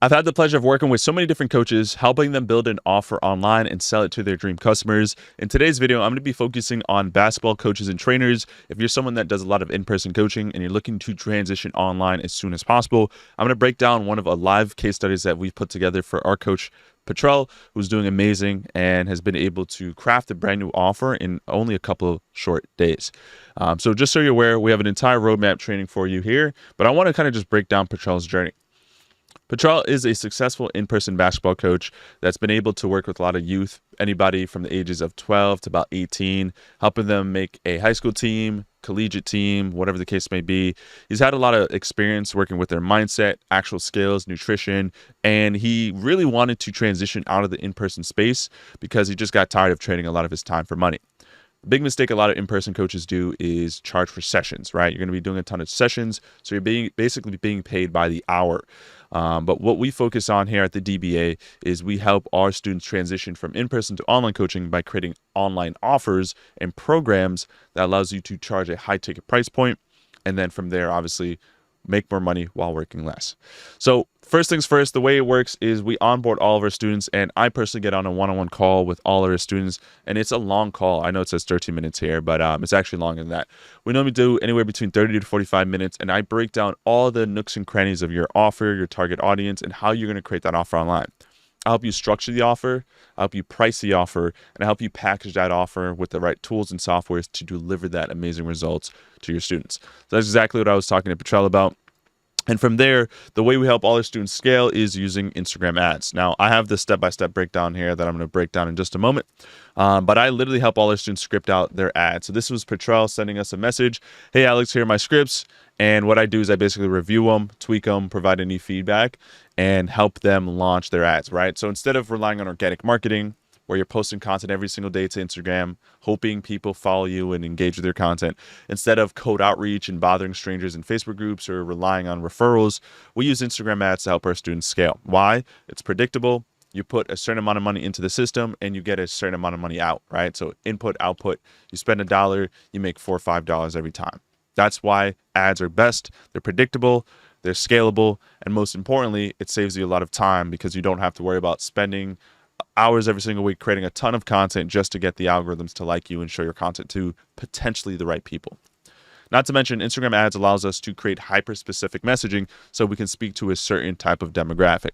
I've had the pleasure of working with so many different coaches, helping them build an offer online and sell it to their dream customers. In today's video, I'm going to be focusing on basketball coaches and trainers. If you're someone that does a lot of in-person coaching and you're looking to transition online as soon as possible, I'm going to break down one of a live case studies that we've put together for our coach, Petrell, who's doing amazing and has been able to craft a brand new offer in only a couple of short days. So just so you're aware, we have an entire roadmap training for you here, but I want to kind of just break down Petrell's journey. Petrell is a successful in-person basketball coach that's been able to work with a lot of youth, anybody from the ages of 12 to about 18, helping them make a high school team, collegiate team, whatever the case may be. He's had a lot of experience working with their mindset, actual skills, nutrition, and he really wanted to transition out of the in-person space because he just got tired of trading a lot of his time for money. The big mistake a lot of in-person coaches do is charge for sessions, right? You're going to be doing a ton of sessions, so you're basically being paid by the hour. But what we focus on here at the DBA is we help our students transition from in-person to online coaching by creating online offers and programs that allows you to charge a high ticket price point, and then from there, obviously, make more money while working less. So first things first, the way it works is we onboard all of our students, and I personally get on a one-on-one call with all of our students, and it's a long call. I know it says 13 minutes here, but it's actually longer than that. We normally do anywhere between 30 to 45 minutes, and I break down all the nooks and crannies of your offer, your target audience, and how you're going to create that offer online. I'll help you structure the offer, I'll help you price the offer, and I'll help you package that offer with the right tools and softwares to deliver that amazing results to your students. So that's exactly what I was talking to Petrell about. And from there, the way we help all our students scale is using Instagram ads. Now, I have this step-by-step breakdown here that I'm going to break down in just a moment. But I literally help all our students script out their ads. So this was Petrell sending us a message. Hey, Alex, here are my scripts. And what I do is I basically review them, tweak them, provide any feedback, and help them launch their ads, right? So instead of relying on organic marketing, where you're posting content every single day to Instagram, hoping people follow you and engage with your content, instead of cold outreach and bothering strangers in Facebook groups or relying on referrals, we use Instagram ads to help our students scale. Why? It's predictable. You put a certain amount of money into the system and you get a certain amount of money out, right? So input, output, you spend $1, you make $4 or $5 every time. That's why ads are best. They're predictable, they're scalable, and most importantly, it saves you a lot of time because you don't have to worry about spending hours every single week creating a ton of content just to get the algorithms to like you and show your content to potentially the right people. Not to mention, Instagram ads allows us to create hyper-specific messaging so we can speak to a certain type of demographic,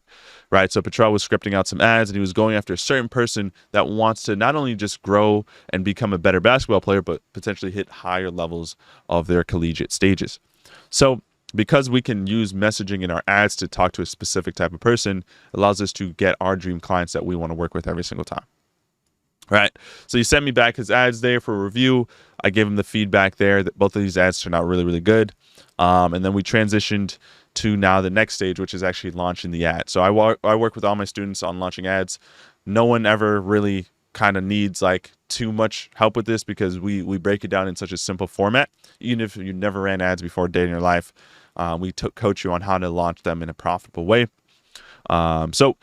right? So Petrell was scripting out some ads and he was going after a certain person that wants to not only just grow and become a better basketball player, but potentially hit higher levels of their collegiate stages. So because we can use messaging in our ads to talk to a specific type of person, it allows us to get our dream clients that we want to work with every single time. Right. So he sent me back his ads there for review. I gave him the feedback there that both of these ads turned out really, really good. And then we transitioned to now the next stage, which is actually launching the ad. So I work with all my students on launching ads. No one ever really kind of needs like too much help with this because we break it down in such a simple format. Even if you never ran ads before a day in your life, we coach you on how to launch them in a profitable way. So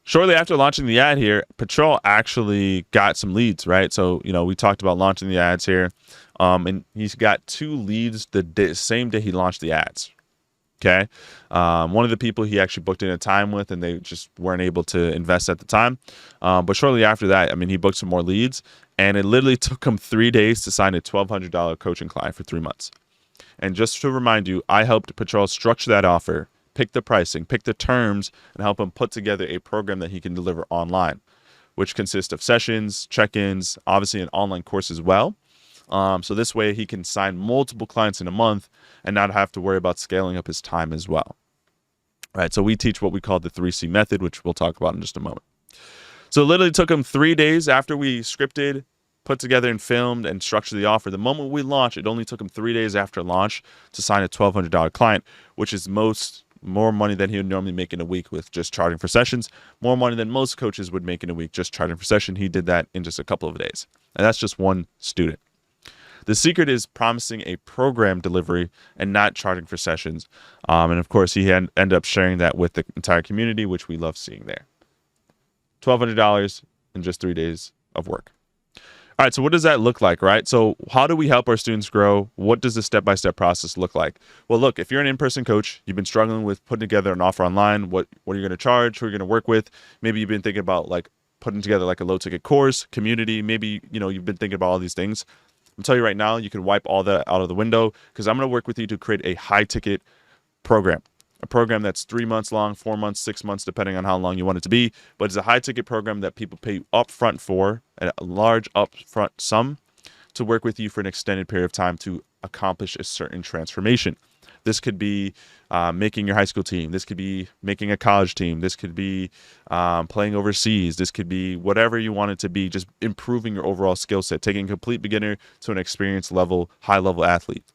shortly after launching the ad here, Petrell actually got some leads, right? So, we talked about launching the ads here, and he's got 2 leads the same day he launched the ads. Okay. One of the people he actually booked in a time with, and they just weren't able to invest at the time. But shortly after that, he booked some more leads, and it literally took him 3 days to sign a $1,200 coaching client for 3 months. And just to remind you, I helped Petrell structure that offer, pick the pricing, pick the terms, and help him put together a program that he can deliver online, which consists of sessions, check-ins, obviously an online course as well. So this way he can sign multiple clients in a month and not have to worry about scaling up his time as well. Right. So we teach what we call the 3C method, which we'll talk about in just a moment. So it literally took him 3 days after we scripted, put together and filmed and structured the offer. The moment we launched, it only took him 3 days after launch to sign a $1,200 client, which is more money than he would normally make in a week with just charging for sessions, more money than most coaches would make in a week just charging for session. He did that in just a couple of days. And that's just one student. The secret is promising a program delivery and not charging for sessions. And of course, he ended up sharing that with the entire community, which we love seeing there. $1,200 in just 3 days of work. All right, so what does that look like, right? So how do we help our students grow? What does the step-by-step process look like? Well, look, if you're an in-person coach, you've been struggling with putting together an offer online, what are you going to charge, who are you going to work with? Maybe you've been thinking about like putting together like a low-ticket course, community, maybe, you've been thinking about all these things. I'm telling you right now, you can wipe all that out of the window because I'm going to work with you to create a high-ticket program. A program that's 3 months long, 4 months, 6 months, depending on how long you want it to be. But it's a high ticket program that people pay upfront for, a large upfront sum, to work with you for an extended period of time to accomplish a certain transformation. This could be making your high school team. This could be making a college team. This could be playing overseas. This could be whatever you want it to be, just improving your overall skill set, taking a complete beginner to an experienced level, high level athlete.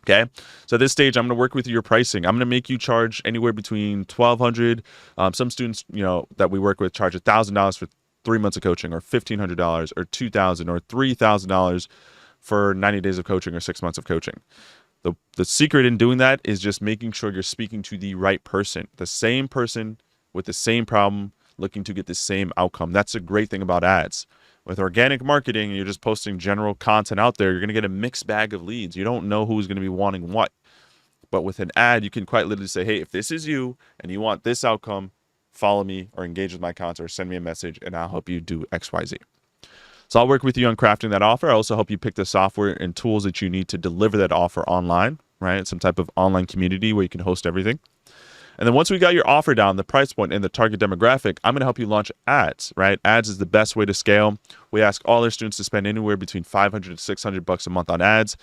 Okay, so at this stage, I'm going to work with your pricing. I'm going to make you charge anywhere between $1,200. Some students, that we work with charge $1,000 for 3 months of coaching, or $1,500, or $2,000, or $3,000 for 90 days of coaching or 6 months of coaching. The secret in doing that is just making sure you're speaking to the right person, the same person with the same problem, looking to get the same outcome. That's a great thing about ads. With organic marketing, you're just posting general content out there, you're going to get a mixed bag of leads. You don't know who's going to be wanting what. But with an ad, you can quite literally say, hey, if this is you and you want this outcome, follow me or engage with my content or send me a message and I'll help you do XYZ. So I'll work with you on crafting that offer. I also help you pick the software and tools that you need to deliver that offer online, right? Some type of online community where you can host everything. And then once we got your offer down, the price point and the target demographic, I'm going to help you launch ads, right? Ads is the best way to scale. We ask all our students to spend anywhere between $500 to $600 a month on ads.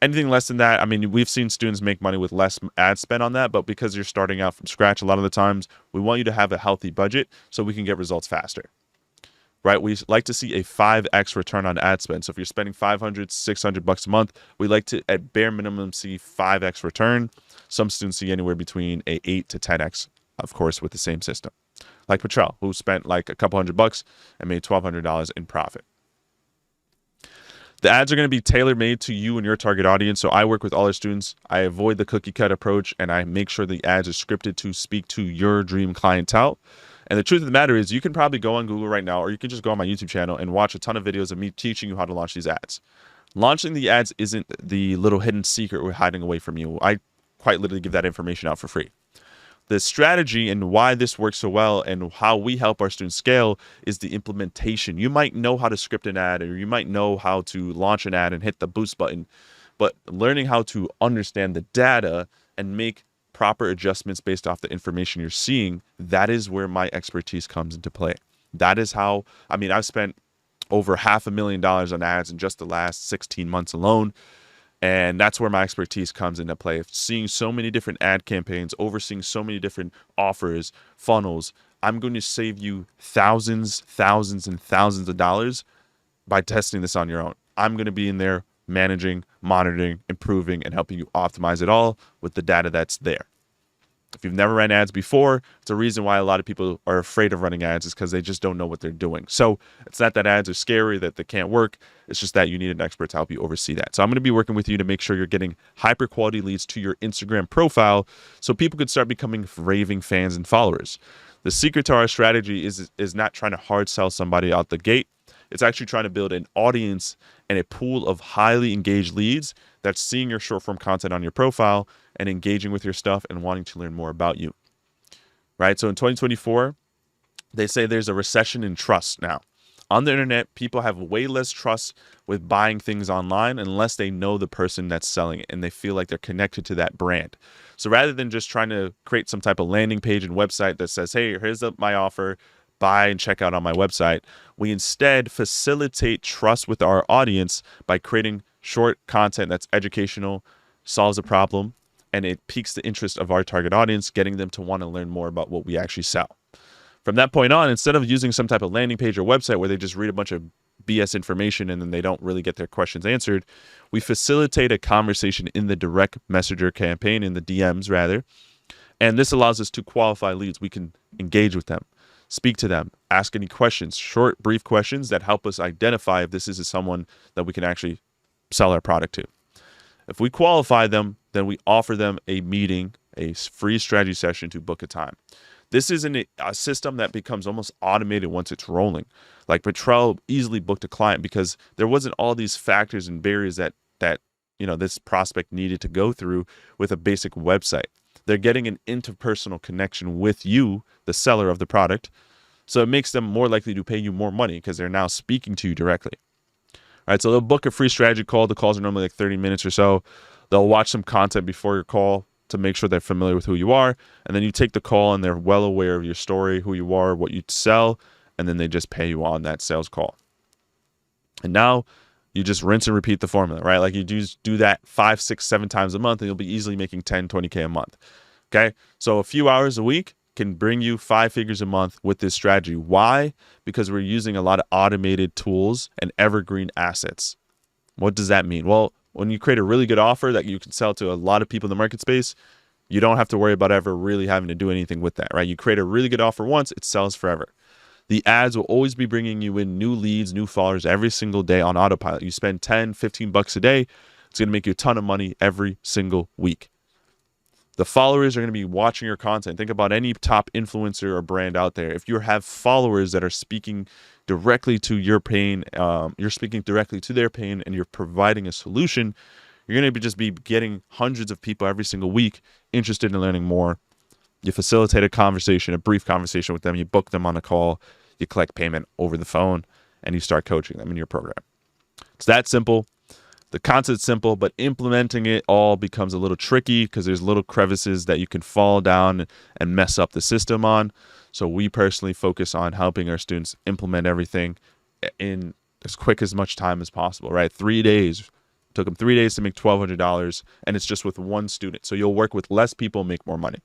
Anything less than that, I mean, we've seen students make money with less ad spend on that, but because you're starting out from scratch, a lot of the times we want you to have a healthy budget so we can get results faster, right? We like to see a 5x return on ad spend. So if you're spending $500, $600 a month, we like to, at bare minimum, see 5x return. Some students see anywhere between a 8 to 10x, of course, with the same system. Like Patrell, who spent like a couple $100 and made $1,200 in profit. The ads are going to be tailor-made to you and your target audience. So I work with all our students. I avoid the cookie cut approach, and I make sure the ads are scripted to speak to your dream clientele. And the truth of the matter is, you can probably go on Google right now, or you can just go on my YouTube channel and watch a ton of videos of me teaching you how to launch these ads. Launching the ads isn't the little hidden secret we're hiding away from you. I quite literally give that information out for free. The strategy and why this works so well and how we help our students scale is the implementation. You might know how to script an ad, or you might know how to launch an ad and hit the boost button, but learning how to understand the data and make proper adjustments based off the information you're seeing, that is where my expertise comes into play. That is how, I've spent over $500,000 on ads in just the last 16 months alone. And that's where my expertise comes into play. Seeing so many different ad campaigns, overseeing so many different offers, funnels, I'm going to save you thousands, and thousands of dollars by testing this on your own. I'm going to be in there managing, monitoring, improving, and helping you optimize it all with the data that's there. If you've never ran ads before, it's a reason why a lot of people are afraid of running ads, is because they just don't know what they're doing. So it's not that ads are scary, that they can't work. It's just that you need an expert to help you oversee that. So I'm going to be working with you to make sure you're getting hyper quality leads to your Instagram profile so people could start becoming raving fans and followers. The secret to our strategy is not trying to hard sell somebody out the gate. It's actually trying to build an audience and a pool of highly engaged leads that's seeing your short form content on your profile and engaging with your stuff and wanting to learn more about you, right? So in 2024, they say there's a recession in trust now. On the internet, people have way less trust with buying things online unless they know the person that's selling it and they feel like they're connected to that brand. So rather than just trying to create some type of landing page and website that says, hey, here's my offer, buy and check out on my website, we instead facilitate trust with our audience by creating short content that's educational, solves a problem, and it piques the interest of our target audience, getting them to want to learn more about what we actually sell. From that point on, instead of using some type of landing page or website where they just read a bunch of BS information and then they don't really get their questions answered, we facilitate a conversation in the direct messenger campaign, in the DMs rather. And this allows us to qualify leads. We can engage with them, speak to them, ask any questions, short, brief questions that help us identify if this is someone that we can actually sell our product to. If we qualify them, then we offer them a meeting, a free strategy session to book a time. This isn't a system that becomes almost automated once it's rolling. Like Petrel easily booked a client because there wasn't all these factors and barriers that this prospect needed to go through with a basic website. They're getting an interpersonal connection with you, the seller of the product. So it makes them more likely to pay you more money because they're now speaking to you directly. All right, so they'll book a free strategy call. The calls are normally like 30 minutes or so. They'll watch some content before your call to make sure they're familiar with who you are. And then you take the call and they're well aware of your story, who you are, what you sell, and then they just pay you on that sales call. And now you just rinse and repeat the formula, right? Like you do that 5, 6, 7 times a month and you'll be easily making 10, 20K a month. Okay. So a few hours a week can bring you 5 figures a month with this strategy. Why? Because we're using a lot of automated tools and evergreen assets. What does that mean? Well, when you create a really good offer that you can sell to a lot of people in the market space, you don't have to worry about ever really having to do anything with that, right? You create a really good offer once, it sells forever. The ads will always be bringing you in new leads, new followers every single day on autopilot. You spend 10, 15 bucks a day. It's going to make you a ton of money every single week. The followers are going to be watching your content. Think about any top influencer or brand out there. If you have followers that are speaking directly to your pain, you're speaking directly to their pain and you're providing a solution, you're going to just be getting hundreds of people every single week interested in learning more. You facilitate a conversation, a brief conversation with them. You book them on a call. You collect payment over the phone, and you start coaching them in your program. It's that simple. The concept's simple, but implementing it all becomes a little tricky because there's little crevices that you can fall down and mess up the system on. So we personally focus on helping our students implement everything in as quick as much time as possible, right? 3 days. Took them 3 days to make $1,200, and it's just with one student. So you'll work with less people and make more money.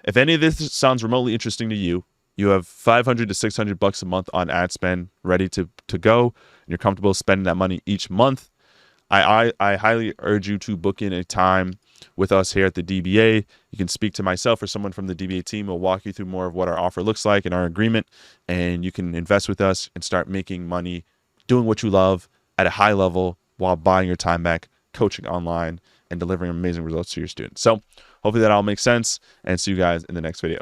If any of this sounds remotely interesting to you, you have $500 to $600 a month on ad spend ready to go, and you're comfortable spending that money each month, I highly urge you to book in a time with us here at the DBA. You can speak to myself or someone from the DBA team. We'll walk you through more of what our offer looks like and our agreement, and you can invest with us and start making money doing what you love at a high level while buying your time back, coaching online, and delivering amazing results to your students. So hopefully that all makes sense, and see you guys in the next video.